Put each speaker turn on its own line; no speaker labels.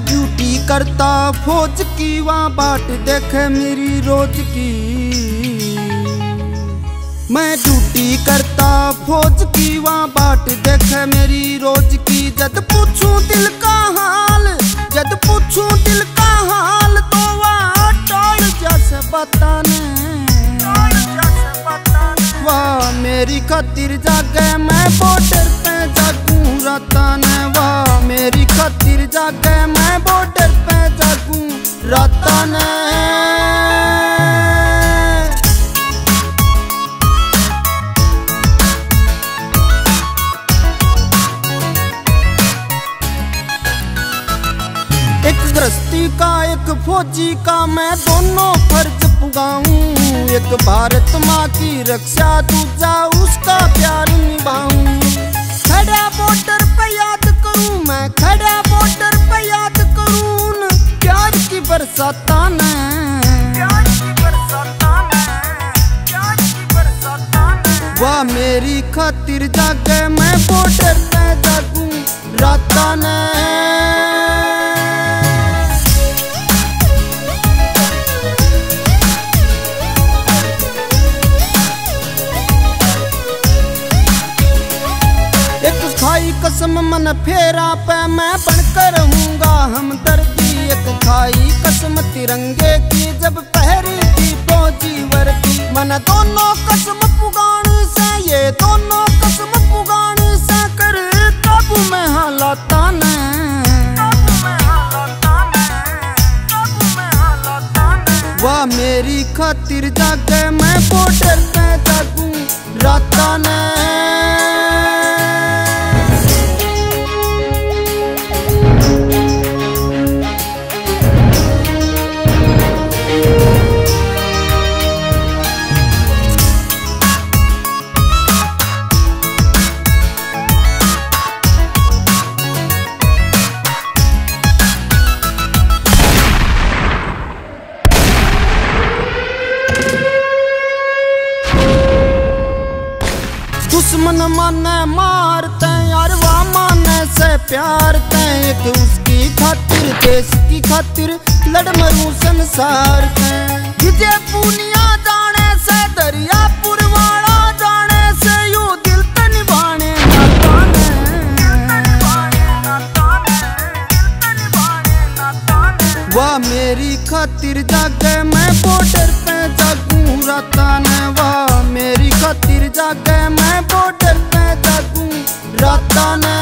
Duty करता फौज की, वहाँ बाट देखे मेरी रोज की। मैं ड्यूटी करता फौज की, वहाँ बाट देखे मेरी रोज की। जद पूछूं दिल का हाल, जद पूछूं दिल का हाल, तो वहाँ टोल जैसे बताने, वाह मेरी खातिर जागे मैं बॉर्डर पे जागूं राताने। वाह मेरी खातिर जागे मैं बॉर्डर पे जागूं राताने। एक गृहस्थी का एक फौजी का मैं दोनों फर्ज पुगाऊं। एक भारत माँ की रक्षा, दूजा उसका प्यार निभाऊं। खड़ा बॉर्डर पे याद करूं मैं, खड़ा बॉर्डर पे याद करूं प्यार की बरसाता ने, प्यार की बरसाता ने, प्यार की बरसाता ने। वाह मेरी खातिर जागे मैं बॉर्डर पे जागूं राता ने। खाई कसम मन फेरा पे मैं बनकर रहूंगा हमदर्दी। एक खाई कसम तिरंगे की, जब पहरी थी फौजी वर्दी। मन दोनों कसम पुगानी से, ये दोनों कसम पुगानी से, कर काबू में हालाता ने, वाह मेरी खातिर जागे मैं बॉर्डर पे जागूं राता ने। दुश्मन माने मारते यार, वाह माने से प्यार ते। एक उसकी खातिर देश की खातिर लड़ मरूं संसार ते। विजय पूनिया जाने से, दरियापुर वाला जाने से, यूं दिल ते निभाने नाताने। वाह मेरी खातिर जागे मैं बॉर्डर पे जागूं राता ने। वाह मेरी खातिर जागे मैं बॉर्डर पे जागूं राता ने।